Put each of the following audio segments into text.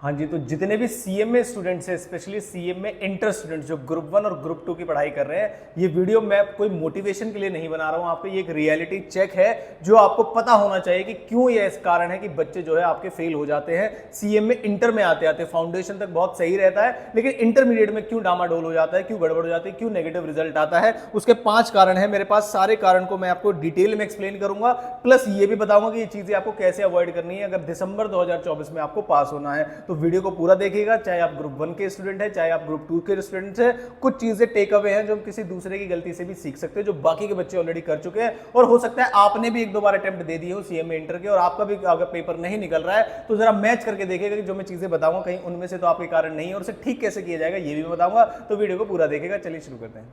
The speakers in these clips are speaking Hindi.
हाँ जी, तो जितने भी सीएमए स्टूडेंट्स हैं, स्पेशली सीएमए इंटर स्टूडेंट्स जो ग्रुप 1 और ग्रुप 2 की पढ़ाई कर रहे हैं, ये वीडियो मैं कोई मोटिवेशन के लिए नहीं बना रहा हूँ आपको, ये एक रियलिटी चेक है जो आपको पता होना चाहिए कि क्यों ये इस कारण है कि बच्चे जो है आपके फेल हो जाते हैं। सीएमए इंटर में आते आते फाउंडेशन तक बहुत सही रहता है, लेकिन इंटरमीडिएट में क्यों डामाडोल हो जाता है, क्यों गड़बड़ हो जाती है, क्यों नेगेटिव रिजल्ट आता है, उसके 5 कारण है मेरे पास। सारे कारण को मैं आपको डिटेल में एक्सप्लेन करूंगा, प्लस ये भी बताऊंगा कि ये चीजें आपको कैसे अवॉइड करनी है अगर दिसंबर 2024 में आपको पास होना है। तो वीडियो को पूरा देखिएगा, चाहे आप ग्रुप 1 के स्टूडेंट है, चाहे आप ग्रुप 2 के स्टूडेंट है। कुछ चीजें टेक अवे हैं जो हम किसी दूसरे की गलती से भी सीख सकते हैं, जो बाकी के बच्चे ऑलरेडी कर चुके हैं, और हो सकता है आपने भी 1-2 बार अटेम्प्ट दे दिए हो सीएमए इंटर के और आपका भी अगर पेपर नहीं निकल रहा है तो जरा मैच करके देखिएगा कि जो मैं चीजें बताऊंगा कहीं उनमें से तो आपके कारण नहीं है, और उसे ठीक कैसे किया जाएगा ये भी मैं बताऊंगा। तो वीडियो को पूरा देखिएगा। चलिए शुरू करते हैं।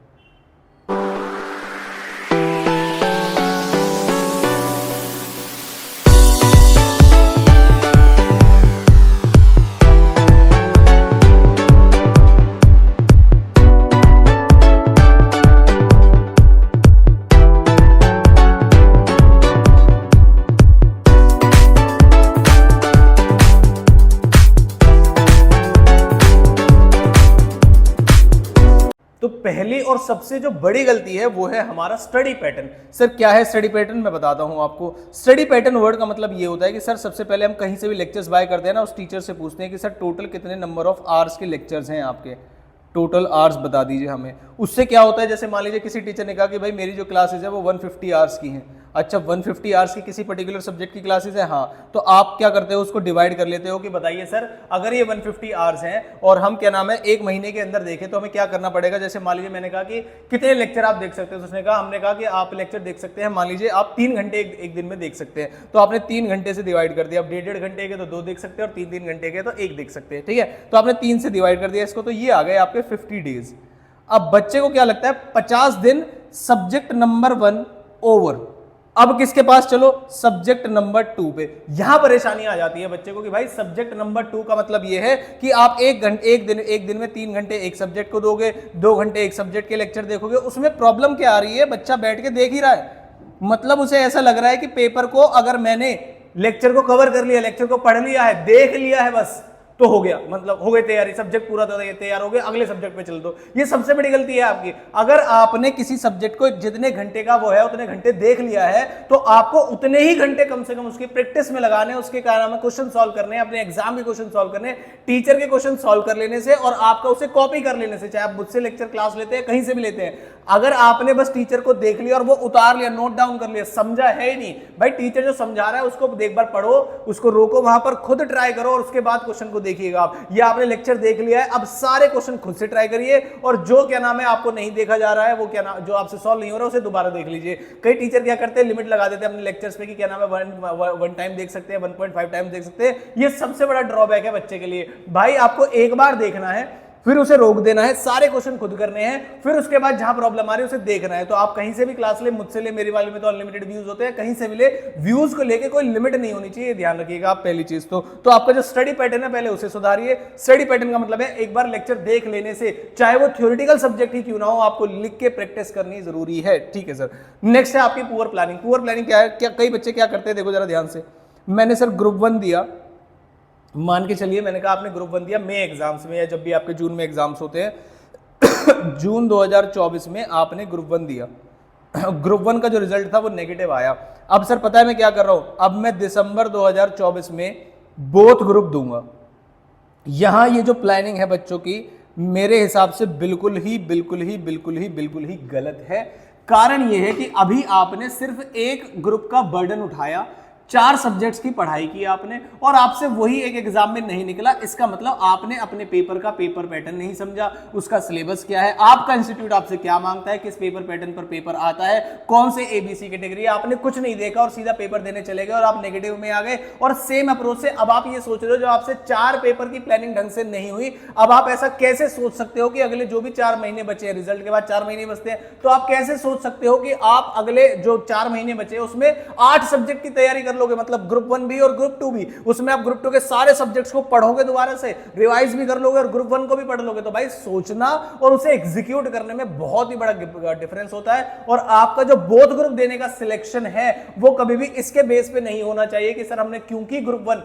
तो पहली और सबसे जो बड़ी गलती है वो है हमारा स्टडी पैटर्न। सर क्या है स्टडी पैटर्न, मैं बताता हूं आपको। स्टडी पैटर्न वर्ड का मतलब ये होता है कि सर सबसे पहले हम कहीं से भी लेक्चर्स बाय करते हैं ना, उस टीचर से पूछते हैं कि सर टोटल कितने नंबर ऑफ आवर्स के लेक्चर्स हैं आपके, टोटल आवर्स बता दीजिए हमें। उससे क्या होता है, जैसे मान लीजिए किसी टीचर ने कहा कि भाई मेरी जो क्लासेज है वो 150 आवर्स की हैं। अच्छा 150 आवर्स की किसी पर्टिकुलर सब्जेक्ट की क्लासेस है, हाँ, तो आप क्या करते हो उसको डिवाइड कर लेते हो कि बताइए सर अगर ये 150 आवर्स हैं और हम क्या नाम है एक महीने के अंदर देखें तो हमें क्या करना पड़ेगा। जैसे मान लीजिए मैंने कहा कि कितने लेक्चर आप देख सकते हो, तो उसने कहा, हमने कहा कि आप लेक्चर देख सकते हैं, मान लीजिए आप 3 घंटे एक दिन में देख सकते हैं, तो आपने 3 घंटे से डिवाइड कर दिया। अब 1.5 घंटे के तो 2 देख सकते हैं और 3 घंटे के तो 1 देख सकते हैं, ठीक है। तो आपने 3 से डिवाइड कर दिया इसको, तो ये आ गए आपके 50 डेज। अब बच्चे को क्या लगता है 50 दिन सब्जेक्ट नंबर 1 ओवर। अब किसके पास चलो, सब्जेक्ट नंबर 2 पे। यहां परेशानी आ जाती है बच्चे को कि भाई सब्जेक्ट नंबर 2 का मतलब ये है कि आप एक दिन में 3 घंटे एक सब्जेक्ट को दोगे, 2 घंटे एक सब्जेक्ट के लेक्चर देखोगे। उसमें प्रॉब्लम क्या आ रही है, बच्चा बैठ के देख ही रहा है, मतलब उसे ऐसा लग रहा है कि पेपर को अगर मैंने लेक्चर को कवर कर लिया, लेक्चर को पढ़ लिया है, देख लिया है बस, तो हो गया, मतलब हो गई तैयारी, सब्जेक्ट पूरा तैयार हो गया, अगले सब्जेक्ट पे चल दो। ये सबसे बड़ी गलती है आपकी। अगर आपने किसी सब्जेक्ट को जितने घंटे का वो है उतने घंटे देख लिया है, तो आपको उतने ही घंटे कम से कम उसकी प्रैक्टिस में लगाने, उसके कारण में क्वेश्चन सॉल्व करने, अपने एग्जाम के क्वेश्चन सॉल्व करने, टीचर के क्वेश्चन सॉल्व कर लेने से और आपका उसे कॉपी कर लेने से, चाहे आप मुझसे लेक्चर क्लास लेते हैं कहीं से भी लेते हैं। अगर आपने बस टीचर को देख लिया और वो उतार लिया, नोट डाउन कर लिया, समझा है ही नहीं, भाई टीचर जो समझा रहा है उसको एक बार पढ़ो, उसको रोको, वहां पर खुद ट्राई करो और उसके बाद क्वेश्चन को देखिएगा आप। या आपने लेक्चर देख लिया है, अब सारे क्वेश्चन खुद से ट्राई करिए, और जो क्या नाम है आपको नहीं देखा जा रहा है, वो क्या नाम जो आपसे सॉल्व नहीं हो रहा है उसे दोबारा देख लीजिए। कई टीचर क्या करते हैं, लिमिट लगा देते हैं अपने लेक्चर्स पे कि क्या नाम है 1 टाइम देख सकते हैं, 1.5 टाइम देख सकते हैं। ये सबसे बड़ा ड्रॉबैक है बच्चे के लिए। भाई आपको एक बार देखना है, फिर उसे रोक देना है, सारे क्वेश्चन खुद करने हैं, फिर उसके बाद जहां प्रॉब्लम आ रही है उसे देखना है। तो आप कहीं से भी क्लास ले, मुझसे ले, मेरी वाले में तो अनलिमिटेड व्यूज होते हैं, कहीं से भी ले, व्यूज को लेके कोई लिमिट नहीं होनी चाहिए, ध्यान रखिएगा आप। पहली चीज तो आपका जो स्टडी पैटर्न है पहले उसे सुधारिए। स्टडी पैटर्न का मतलब है एक बार लेक्चर देख लेने से, चाहे वो थ्योरेटिकल सब्जेक्ट ही क्यों ना हो, आपको लिख के प्रैक्टिस करनी जरूरी है, ठीक है सर। नेक्स्ट है आपकी पुअर प्लानिंग। पुअर प्लानिंग क्या है, क्या कई बच्चे क्या करते हैं, देखो जरा ध्यान से। मैंने सर ग्रुप 1 दिया, मान के चलिए मैंने कहा आपने ग्रुप 1 दिया मई एग्जाम्स में, या जब भी आपके जून में एग्जाम्स होते हैं जून 2024 में आपने ग्रुप 1 दिया ग्रुप 1 का जो रिजल्ट था वो नेगेटिव आया। अब सर पता है मैं क्या कर रहा हूं, अब मैं दिसंबर 2024 में बोथ ग्रुप दूंगा। यहां ये जो प्लानिंग है बच्चों की, मेरे हिसाब से बिल्कुल ही गलत है। कारण ये है कि अभी आपने सिर्फ एक ग्रुप का बर्डन उठाया, 4 सब्जेक्ट्स की पढ़ाई की आपने, और आपसे वही एक एग्जाम में नहीं निकला। इसका मतलब आपने अपने पेपर का पेपर पैटर्न नहीं समझा, उसका सिलेबस क्या है, आपका इंस्टीट्यूट आपसे क्या मांगता है, किस पेपर पैटर्न पर पेपर आता है, कौन से एबीसी कैटेगरी, आपने कुछ नहीं देखा और सीधा पेपर देने चले गए और आप नेगेटिव में आ गए। और सेम अप्रोच से अब आप ये सोच रहे हो, जो आपसे 4 पेपर की प्लानिंग ढंग से नहीं हुई, अब आप ऐसा कैसे सोच सकते हो कि अगले जो भी 4 महीने बचे हैं, रिजल्ट के बाद 4 महीने बचते हैं, तो आप कैसे सोच सकते हो कि आप अगले जो 4 महीने बचे उसमें 8 सब्जेक्ट की तैयारी कर लोगे, मतलब ग्रुप 1 भी और ग्रुप 2 भी, उसमें आप ग्रुप 2 के सारे सब्जेक्ट्स को पढ़ोगे, दोबारा से रिवाइज भी कर लोगे और ग्रुप 1 को भी पढ़ लोगे। तो भाई सोचना और उसे एग्जीक्यूट करने में बहुत ही बड़ा डिफरेंस होता है। और आपका जो बोथ ग्रुप देने का सिलेक्शन है वो कभी भी इसके बेस पे नहीं होना चाहिए कि सर हमने क्योंकि ग्रुप 1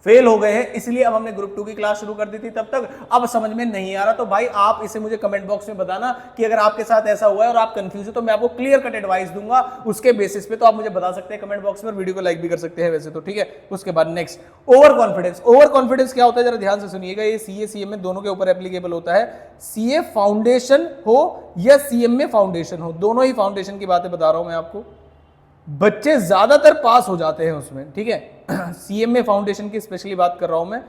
फेल हो गए हैं, इसलिए अब हमने ग्रुप 2 की क्लास शुरू कर दी थी। तब तक अब समझ में नहीं आ रहा तो भाई आप इसे मुझे कमेंट बॉक्स में बताना कि अगर आपके साथ ऐसा हुआ है और आप कंफ्यूज हो तो मैं आपको क्लियर कट एडवाइस दूंगा उसके बेसिस पे। तो आप मुझे बता सकते हैं कमेंट बॉक्स में, वीडियो को लाइक भी कर सकते हैं वैसे तो, ठीक है। उसके बाद next, over confidence. Over confidence क्या होता है जरा ध्यान से सुनिएगा, ये सीए सीएम दोनों के ऊपर एप्लीकेबल होता है। सीए फाउंडेशन हो या सीएमए फाउंडेशन हो, दोनों ही फाउंडेशन की बातें बता रहा हूं मैं आपको, बच्चे ज्यादातर पास हो जाते हैं उसमें, ठीक है। सीएमए फाउंडेशन की स्पेशली बात कर रहा हूं मैं,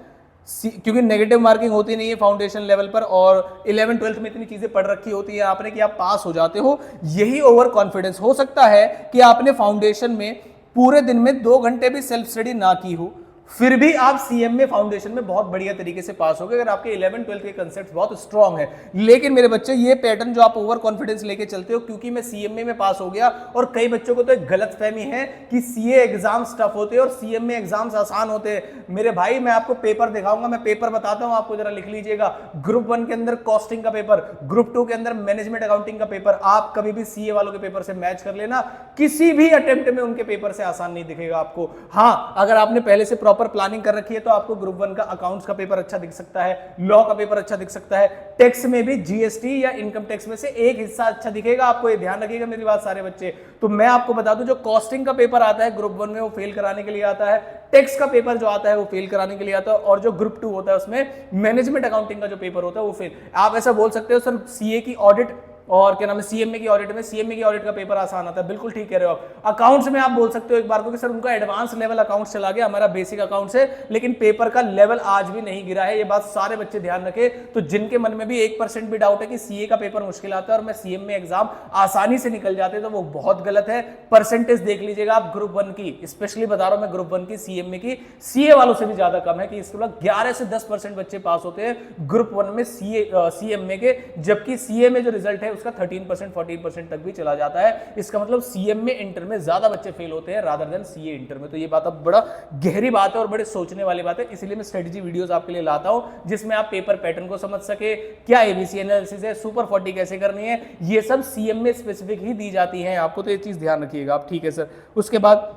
क्योंकि नेगेटिव मार्किंग होती नहीं है फाउंडेशन लेवल पर, और 11 12th में इतनी चीजें पढ़ रखी होती है आपने कि आप पास हो जाते हो, यही ओवर कॉन्फिडेंस। हो सकता है कि आपने फाउंडेशन में पूरे दिन में 2 घंटे भी सेल्फ स्टडी ना की हो, फिर भी आप सीएमए फाउंडेशन में बहुत बढ़िया तरीके से पास हो गए अगर आपके 11 12th के कांसेप्ट्स बहुत स्ट्रांग है। लेकिन मेरे बच्चे ये पैटर्न जो आप ओवर कॉन्फिडेंस लेके चलते हो क्योंकि मैं सीएमए में पास हो गया, और कई बच्चों को तो एक गलतफहमी है कि सीए एग्जाम्स टफ होते हैं और सीएमए एग्जाम्स आसान होते हैं। मेरे भाई मैं आपको पेपर दिखाऊंगा, मैं पेपर बताता हूं आपको, जरा लिख लीजिएगा। ग्रुप 1 के अंदर कॉस्टिंग का पेपर, ग्रुप 2 के अंदर मैनेजमेंट अकाउंटिंग का पेपर, आप कभी भी सीए वालों के पेपर से मैच कर लेना, किसी भी अटेम्प्ट में उनके पेपर से आसान नहीं दिखेगा आपको। हाँ, अगर आपने पहले से प्रॉपर प्लानिंग कर रखी है तो आपको ग्रुप 1 का अकाउंट्स का पेपर अच्छा दिख सकता है, लॉ का पेपर अच्छा दिख सकता है, टैक्स में भी जीएसटी या इनकम टैक्स में से एक हिस्सा अच्छा दिखेगा आपको, ये ध्यान रखिएगा मेरी बात सारे बच्चे। तो मैं आपको बता दूं जो कॉस्टिंग का पेपर आता है ग्रुप 1 में वो फेल कराने के लिए आता है, टैक्स का पेपर जो आता है वो फेल कराने के लिए आता है, और जो ग्रुप 2 होता है उसमें मैनेजमेंट अकाउंटिंग का जो पेपर होता है वो फेल। आप ऐसा बोल सकते हो सर सीए की ऑडिट और क्या नाम है सीएमए की ऑडिट में, सीएमए की ऑडिट का पेपर आसान आता है, बिल्कुल ठीक कह रहे हो आप। अकाउंट्स में आप बोल सकते हो एक बार को कि सर उनका एडवांस लेवल अकाउंट्स चला गया, हमारा बेसिक अकाउंट्स है, लेकिन पेपर का लेवल आज भी नहीं गिरा है। ये बात सारे बच्चे ध्यान रखें। तो जिनके मन में भी 1% भी डाउट है कि सीए का पेपर मुश्किल आता है और मैं सीएमए एग्जाम आसानी से निकल जाते तो वो बहुत गलत है। परसेंटेज देख लीजिएगा आप ग्रुप 1 की, स्पेशली बता रहा हूं मैं ग्रुप 1 की, सीएमए की सीए वालों से भी ज्यादा कम है कि इसके 11 से 10% बच्चे पास होते हैं ग्रुप 1 में सीएमए के, जबकि सीए में जो रिजल्ट है उसका 13% 14% तक भी चला जाता है। इसका मतलब सीएमए इंटर में ज्यादा बच्चे फेल होते हैं रादर देन सीए इंटर में। तो ये बात अब बड़ा गहरी बात है और बड़े सोचने वाली बात है, इसलिए मैं स्ट्रेटजी वीडियोस आपके लिए लाता हूं जिसमें आप पेपर पैटर्न को समझ सके, क्या एबीसी एनालिसिस है, सुपर 40 कैसे करनी है, ये सब सीएमए स्पेसिफिक ही दी जाती है आपको। तो ये चीज ध्यान रखिएगा आप, ठीक है सर। उसके बाद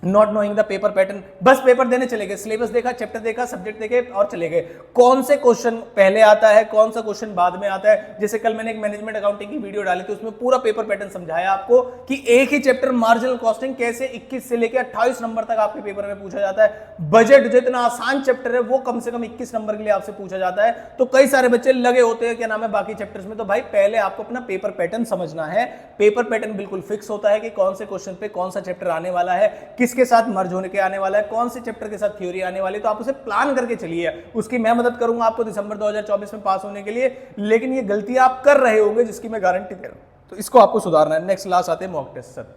not knowing the paper pattern, बस पेपर देने चले गए, सिलेबस देखा, चैप्टर देखा, सब्जेक्ट देखे और चले गए। कौन से क्वेश्चन पहले आता है, कौन सा क्वेश्चन बाद में आता है, जैसे कल मैंने एक मैनेजमेंट अकाउंटिंग की वीडियो डाली थी, उसमें पूरा पेपर पैटर्न समझाया आपको कि एक ही चैप्टर मार्जिनल कॉस्टिंग कैसे 21 से लेकर 28 नंबर तक आपके पेपर में पूछा जाता है। बजट जो इतना आसान चैप्टर है वो कम से कम 21 नंबर के लिए आपसे पूछा जाता है। तो कई सारे बच्चे लगे होते हैं क्या नाम है बाकी चैप्टर्स में। तो भाई पहले आपको अपना पेपर पैटर्न समझना है। पेपर पैटर्न बिल्कुल फिक्स होता है कि कौन से क्वेश्चन पे कौन सा चैप्टर आने वाला है, किसके साथ मर्ज होने के आने वाला है, कौन से चैप्टर के साथ थ्योरी आने वाली है। तो आप उसे प्लान करके चलिए, उसकी मैं मदद करूंगा आपको दिसंबर 2024 में पास होने के लिए। लेकिन ये गलती आप कर रहे होंगे जिसकी मैं गारंटी दे रहा हूं, तो इसको आपको सुधारना है। नेक्स्ट क्लास आते हैं mock test. Sir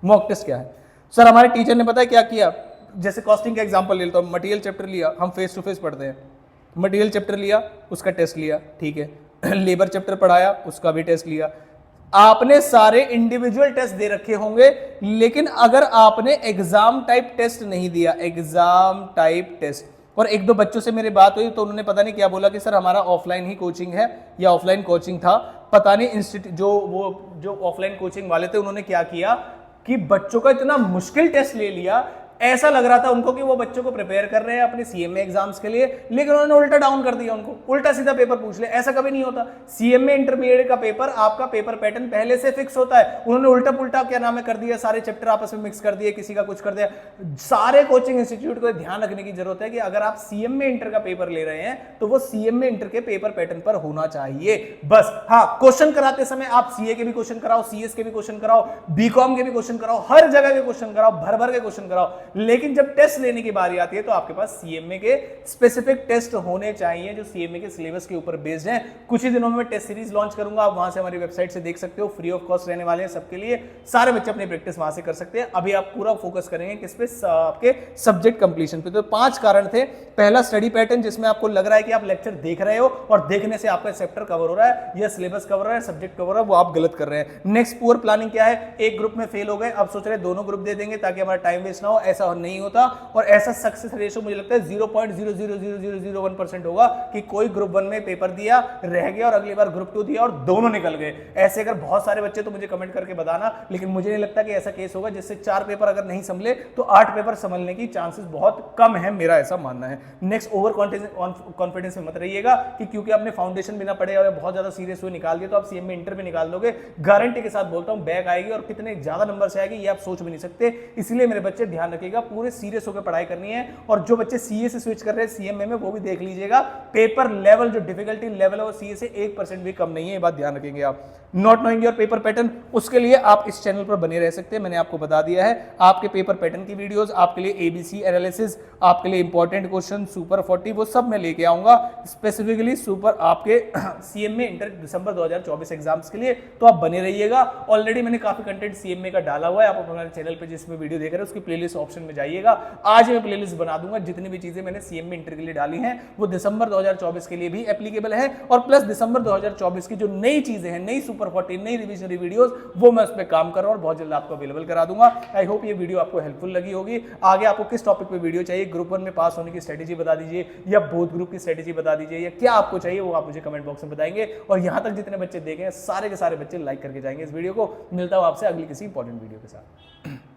mock test क्या है? सर हमारे टीचर ने पता है क्या किया, जैसे कॉस्टिंग का एग्जांपल ले लेता हूं, मटेरियल चैप्टर लिया, हम फेस टू फेस पढ़ते हैं, मटेरियल चैप्टर लिया उसका टेस्ट लिया, ठीक है। लेबर चैप्टर पढ़ाया उसका भी टेस्ट लिया। आपने सारे इंडिविजुअल टेस्ट दे रखे होंगे, लेकिन अगर आपने एग्जाम टाइप टेस्ट नहीं दिया, एग्जाम टाइप टेस्ट, और एक दो बच्चों से मेरी बात हुई तो उन्होंने पता नहीं क्या बोला कि सर हमारा ऑफलाइन ही कोचिंग है या ऑफलाइन कोचिंग था, पता नहीं इंस्टीट्यूट जो ऑफलाइन कोचिंग वाले थे उन्होंने क्या किया कि बच्चों का इतना मुश्किल टेस्ट ले लिया, ऐसा लग रहा था उनको कि वो बच्चों को प्रिपेयर कर रहे हैं अपने सीएमए एग्जाम्स के लिए, लेकिन उन्होंने उल्टा डाउन कर दिया, उनको उल्टा सीधा पेपर पूछ ले। ऐसा कभी नहीं होता। सीएमए इंटरमीडिएट का पेपर, आपका पेपर पैटर्न पहले से फिक्स होता है, उन्होंने उल्टा पुल्टा क्या नाम है कर दिया, सारे चैप्टर आपस में मिक्स कर दिए, किसी का कुछ कर दिया। सारे कोचिंग इंस्टीट्यूट को ध्यान रखने की जरूरत है कि अगर आप सीएमए इंटर का पेपर ले रहे हैं तो वो सीएमए इंटर के पेपर पैटर्न पर होना चाहिए बस। हाँ, क्वेश्चन कराते समय आप सीए के भी क्वेश्चन कराओ, सीएस के भी क्वेश्चन कराओ, बीकॉम के भी क्वेश्चन कराओ, हर जगह के क्वेश्चन कराओ, भर भर के क्वेश्चन कराओ, लेकिन जब टेस्ट लेने की बारी आती है तो आपके पास सीएमए के स्पेसिफिक टेस्ट होने चाहिए जो सीएमए के सिलेबस के ऊपर बेस्ड हैं। कुछ ही दिनों में टेस्ट सीरीज लॉन्च करूंगा, आप वहां से हमारी वेबसाइट से देख सकते हो, फ्री ऑफ कॉस्ट रहने वाले हैं सबके लिए, सारे बच्चे अपनी प्रैक्टिस वहां से कर सकते हैं। अभी आप पूरा फोकस करेंगे किस पे, आपके सब्जेक्ट कंप्लीशन पे। तो 5 कारण थे। पहला स्टडी पैटर्न, जिसमें आपको लग रहा है कि आप लेक्चर देख रहे हो और देखने से आपका चैप्टर कवर हो रहा है या सिलेबस कवर हो रहा है, सब्जेक्ट कवर हो रहा है, वो आप गलत कर रहे हैं। नेक्स्ट पुअर प्लानिंग क्या है, एक ग्रुप में फेल हो गए, अब सोच रहे दोनों ग्रुप दे देंगे ताकि हमारा टाइम वेस्ट ना हो, ऐसा ऐसा नहीं होता, और ऐसा सक्सेस रेशियो मुझे लगता है 0.0000001% होगा कि कोई ग्रुप 1 में पेपर दिया, रह गया, और अगली बार ग्रुप 2 दिया और दोनों निकल गए। ऐसे अगर बहुत सारे बच्चे तो मुझे कमेंट करके बताना, लेकिन मुझे नहीं लगता कि ऐसा केस होगा जिससे 4 पेपर अगर नहीं संभले तो 8 पेपर संभलने की चांसेस बहुत कम है, मेरा ऐसा मानना है। नेक्स्ट, ओवर कॉन्फिडेंस में मत रहिएगा कि क्योंकि आपने फाउंडेशन बिना पढ़े और बहुत ज्यादा सीरियस हुए निकाल दिया तो आप सीएमए इंटर में निकाल दोगे। गारंटी के साथ बोलता हूं बैक आएगी, और कितने ज्यादा नंबर से आएगी ये आप सोच भी नहीं सकते। इसलिए मेरे बच्चे ध्यान रखिएगा, पूरे सीरियस होकर पढ़ाई करनी है। और जो बच्चे सीए से स्विच कर रहे हैं सीएमए में, वो भी देख लीजिएगा, पेपर लेवल जो डिफिकल्टी लेवल है वो सीए से 1% भी कम नहीं है, ये बात ध्यान रखेंगे आप। Not knowing your paper pattern, उसके लिए आप इस चैनल पर बने रह सकते हैं, मैंने आपको बता दिया है। आपके पेपर पैटर्न की वीडियोस, आपके लिए एबीसी एनालिसिस, आपके लिए इंपॉर्टेंट क्वेश्चन, सुपर 40, वो सब मैं लेके आऊंगा स्पेसिफिकली सुपर आपके सीएमए इंटर दिसंबर 2024 एग्जाम्स के लिए। तो आप बने रहिएगा। ऑलरेडी मैंने काफी कंटेंट सीएमए का डाला हुआ है, आप हमारे चैनल पे जिसमें वीडियो देख रहे हैं उसकी प्लेलिस्ट ऑप्शन में जाइएगा। आज मैं प्लेलिस्ट बना दूंगा, जितनी भी चीजें मैंने सीएमए इंटर के लिए डाली हैं वो दिसंबर 2024 के लिए भी एप्लीकेबल है, और प्लस दिसंबर 2024 की जो नई चीजें हैं, नई सुपर 40, नई रिविजनरी वीडियोस, वो मैं उस पर काम कर रहा हूं और बहुत जल्द आपको अवेलेबल करा दूंगा। आई होप ये वीडियो आपको हेल्पफुल लगी होगी। आगे आपको किस टॉपिक पे वीडियो चाहिए, ग्रुप 1 में पास होने की स्ट्रेटेजी बता दीजिए, या बोथ ग्रुप की स्ट्रेटेजी बता दीजिए, या क्या आपको चाहिए वो आप मुझे कमेंट बॉक्स में बताएंगे। और यहां तक जितने बच्चे देखे हैं सारे के सारे बच्चे लाइक करके जाएंगे इस वीडियो को। मिलता हूं आपसे अगली किसी इंपॉर्टेंट वीडियो के साथ।